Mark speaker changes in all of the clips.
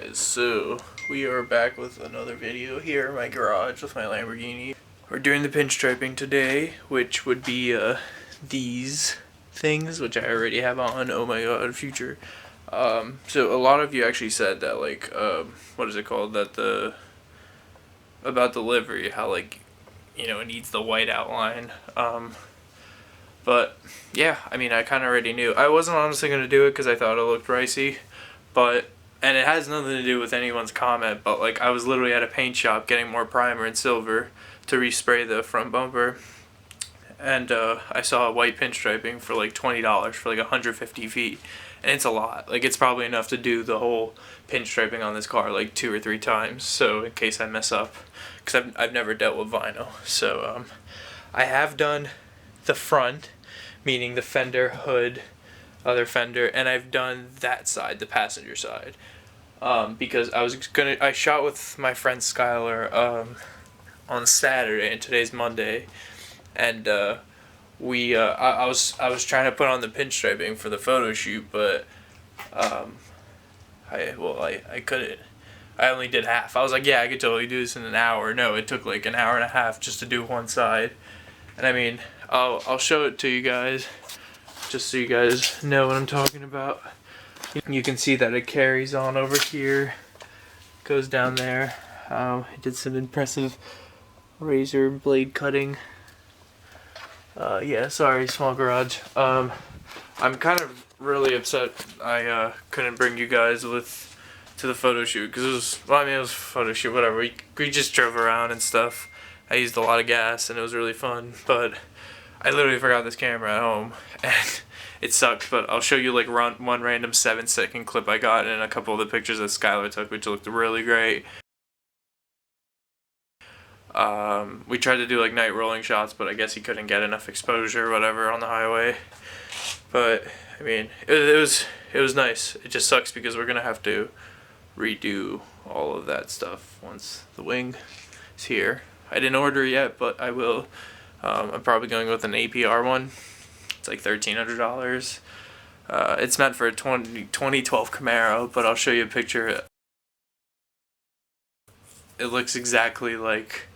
Speaker 1: Guys, so we are back with another video here in my garage with my Lamborghini. We're doing the pinstriping today, which would be these things, which I already have on. Oh my god, future. So a lot of you actually said that, like, what is it called, that about the livery, how, like, you know, it needs the white outline. But yeah, I mean, I kind of already knew. I wasn't honestly going to do it because I thought it looked pricey, and it has nothing to do with anyone's comment, but like, I was literally at a paint shop getting more primer and silver to respray the front bumper, and I saw a white pinstriping for like $20 for like 150 feet, and it's a lot. Like, it's probably enough to do the whole pinstriping on this car like 2 or 3 times, so in case I mess up, because I've never dealt with vinyl. So I have done the front, meaning the fender, hood, other fender, and I've done that side, the passenger side, because I shot with my friend Skylar on Saturday, and today's Monday, and I was trying to put on the pinstriping for the photo shoot, but I couldn't. I only did half. I was like, yeah, I could totally do this in an hour. No, it took like an hour and a half just to do one side. And I mean, I'll show it to you guys, just so you guys know what I'm talking about. You can see that it carries on over here, goes down there. I did some impressive razor blade cutting. Yeah, sorry, small garage. I'm kind of really upset I couldn't bring you guys to the photo shoot, because it was a photo shoot, whatever. We just drove around and stuff. I used a lot of gas and it was really fun, but I literally forgot this camera at home and it sucked. But I'll show you like one random 7-second clip I got and a couple of the pictures that Skylar took, which looked really great. We tried to do like night rolling shots, but I guess he couldn't get enough exposure or whatever on the highway. But I mean, it was nice. It just sucks because we're gonna have to redo all of that stuff once the wing is here. I didn't order it yet, but I will. I'm probably going with an APR one. It's like $1,300. It's meant for a 2012 Camaro, but I'll show you a picture. It looks exactly like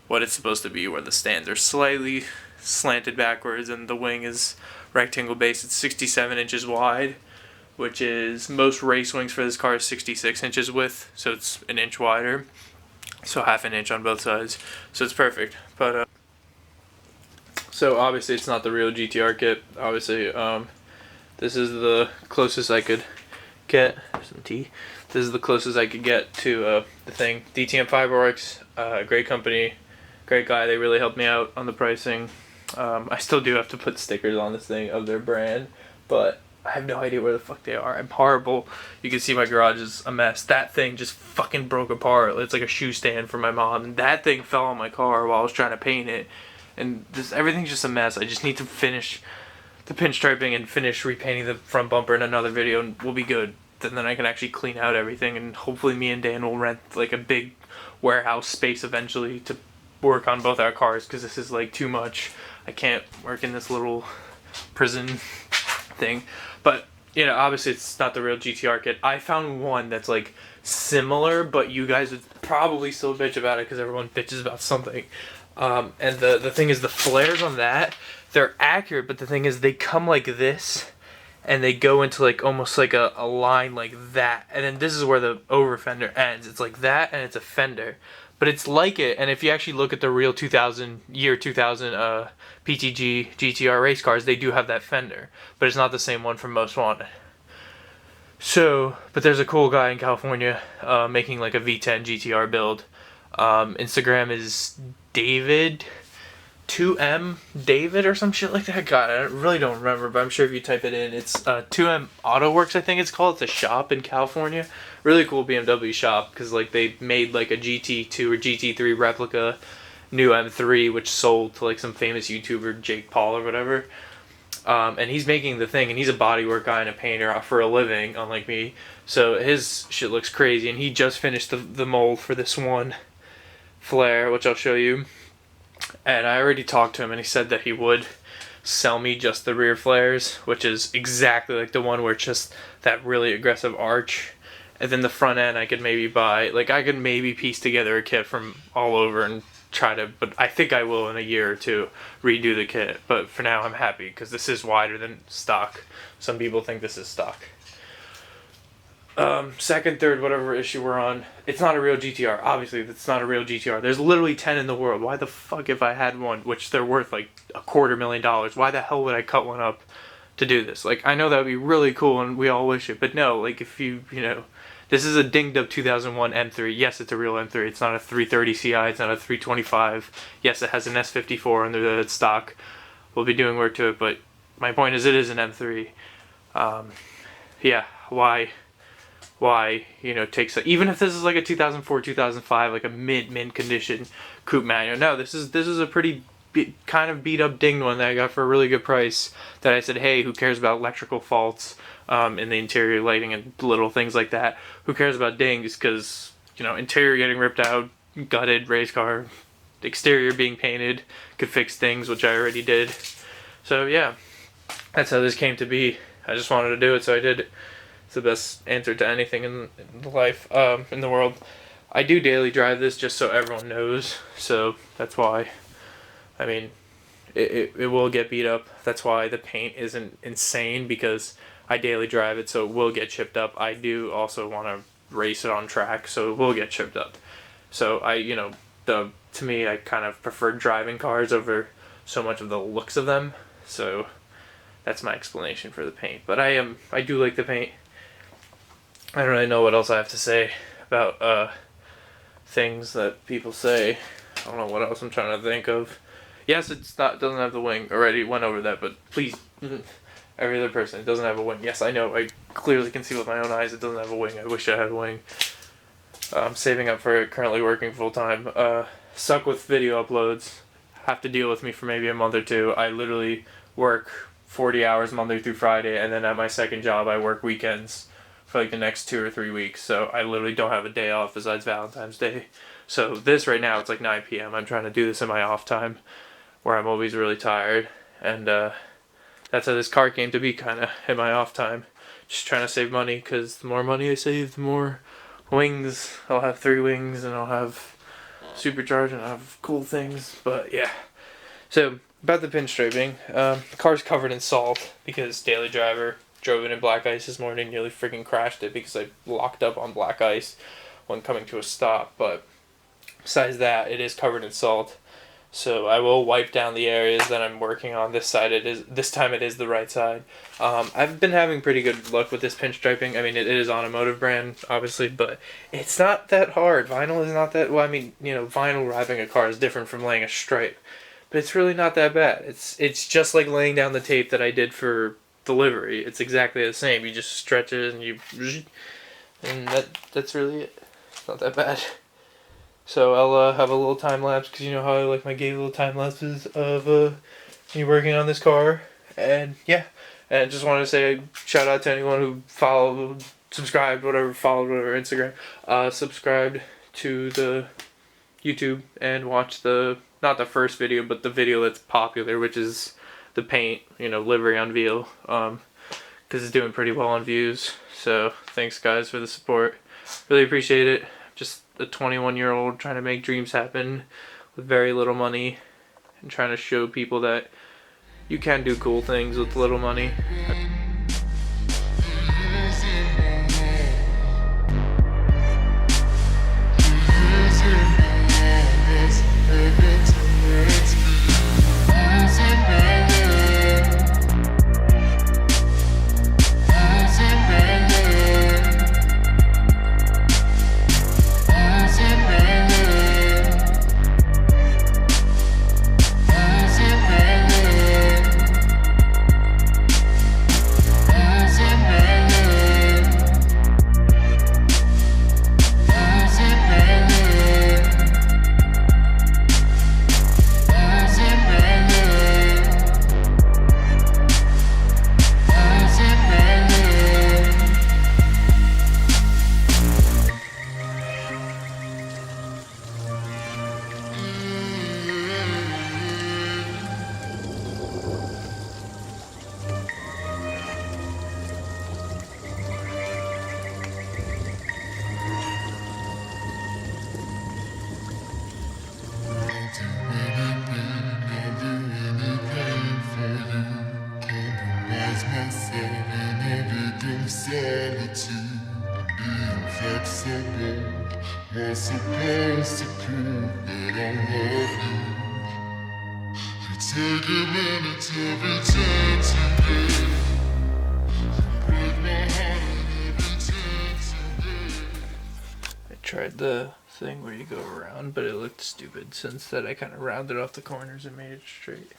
Speaker 1: what it's supposed to be, where the stands are slightly slanted backwards and the wing is rectangle base. It's 67 inches wide, which is, most race wings for this car is 66 inches width, so it's an inch wider. So half an inch on both sides, so it's perfect. But so obviously it's not the real GTR kit. Obviously, this is the closest I could get. Some tea. This is the closest I could get to the thing. DTM Fiberworks, great company, great guy. They really helped me out on the pricing. I still do have to put stickers on this thing of their brand, but I have no idea where the fuck they are. I'm horrible. You can see my garage is a mess. That thing just fucking broke apart. It's like a shoe stand for my mom. And that thing fell on my car while I was trying to paint it. And everything's just a mess. I just need to finish the pinstriping and finish repainting the front bumper in another video, and we'll be good. Then I can actually clean out everything, and hopefully me and Dan will rent like a big warehouse space eventually to work on both our cars, because this is like too much. I can't work in this little prison thing. But you know, obviously it's not the real GTR kit. I found one that's like similar, but you guys would probably still bitch about it because everyone bitches about something. And the thing is, the flares on that, they're accurate, but the thing is, they come like this and they go into like almost like a line like that, and then this is where the over fender ends. It's like that, and it's a fender, but it's like it. And if you actually look at the real 2000 PTG GTR race cars, they do have that fender, but it's not the same one from Most Wanted. So, but there's a cool guy in California making like a V10 GTR build. Instagram is David 2M David or some shit like that. God, I really don't remember, but I'm sure if you type it in, it's 2M Auto Works, I think it's called. It's a shop in California. Really cool BMW shop, because like they made like a GT2 or GT3 replica new M3, which sold to like some famous YouTuber, Jake Paul or whatever. And he's making the thing, and he's a bodywork guy and a painter for a living, unlike me. So his shit looks crazy, and he just finished the mold for this one flare, which I'll show you. And I already talked to him, and he said that he would sell me just the rear flares, which is exactly like the one where it's just that really aggressive arch And then the front end I could maybe buy, like I could maybe piece together a kit from all over and try to, but I think I will in a year or two redo the kit. But for now I'm happy because this is wider than stock. Some people think this is stock. Second, third, whatever issue we're on, it's not a real GTR. Obviously, it's not a real GTR. There's literally 10 in the world. Why the fuck, if I had one, which they're worth like $250,000, why the hell would I cut one up to do this? Like, I know that would be really cool and we all wish it, but no, like if you know, this is a dinged up 2001 M3. Yes, it's a real M3. It's not a 330 Ci, it's not a 325. Yes, it has an S54 under the stock. We'll be doing work to it, but my point is it is an M3. Yeah, why, you know, takes even if this is like a 2004, 2005, like a mint condition coupe manual. No, this is a pretty kind of beat up dinged one that I got for a really good price. That I said, hey, who cares about electrical faults in the interior lighting and little things like that? Who cares about dings? Because, you know, interior getting ripped out, gutted, race car, exterior being painted, could fix things, which I already did. So yeah, that's how this came to be. I just wanted to do it, so I did it. It's the best answer to anything in life, in the world. I do daily drive this just so everyone knows, so that's why. I mean, it will get beat up. That's why the paint isn't insane, because I daily drive it, so it will get chipped up. I do also want to race it on track, so it will get chipped up. So to me, I kind of prefer driving cars over so much of the looks of them. So that's my explanation for the paint. But I do like the paint. I don't really know what else I have to say about things that people say. I don't know what else I'm trying to think of. Yes, doesn't have the wing. Already went over that, but please, every other person, it doesn't have a wing. Yes, I know. I clearly can see with my own eyes it doesn't have a wing. I wish I had a wing. I'm saving up for it. Currently working full time. Suck with video uploads. Have to deal with me for maybe a month or two. I literally work 40 hours Monday through Friday, and then at my second job I work weekends for like the next 2 or 3 weeks. So I literally don't have a day off besides Valentine's Day. So this right now, it's like 9 p.m. I'm trying to do this in my off time, where I'm always really tired, and that's how this car came to be, kind of in my off time. Just trying to save money, because the more money I save, the more wings. I'll have 3 wings, and I'll have supercharge, and I'll have cool things. But yeah, so about the pinstriping, the car's covered in salt because daily driver drove it in black ice this morning, nearly freaking crashed it because I locked up on black ice when coming to a stop. But besides that, it is covered in salt. So I will wipe down the areas that I'm working on. This time it is the right side. I've been having pretty good luck with this pinstriping. I mean, it is automotive brand, obviously, but it's not that hard. Vinyl is not that, well, I mean, you know, vinyl wrapping a car is different from laying a stripe, but it's really not that bad. It's just like laying down the tape that I did for the Livery. It's exactly the same. You just stretch it and that's really it. It's not that bad. So I'll have a little time lapse, because you know how I like my gay little time lapses of me working on this car. And yeah, and just wanted to say shout out to anyone who followed, subscribed, followed whatever Instagram, subscribed to the YouTube and watched not the first video, but the video that's popular, which is the paint, you know, livery unveil, because it's doing pretty well on views. So thanks guys for the support, really appreciate it. Just a 21-year-old trying to make dreams happen with very little money, and trying to show people that you can do cool things with little money. I tried the thing where you go around, but it looked stupid. So instead I kind of rounded off the corners and made it straight.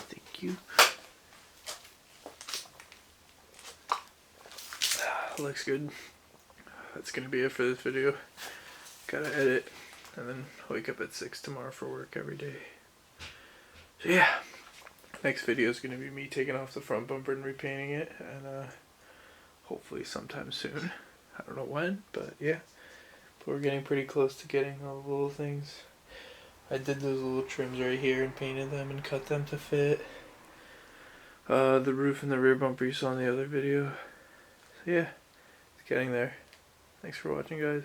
Speaker 1: Thank you. Looks good. That's gonna be it for this video. Gotta edit and then wake up at 6 tomorrow for work every day. So yeah, next video is gonna be me taking off the front bumper and repainting it, and hopefully sometime soon. I don't know when, but yeah. But we're getting pretty close to getting all the little things. I did those little trims right here and painted them and cut them to fit. The roof and the rear bumper you saw in the other video. So yeah, it's getting there. Thanks for watching, guys.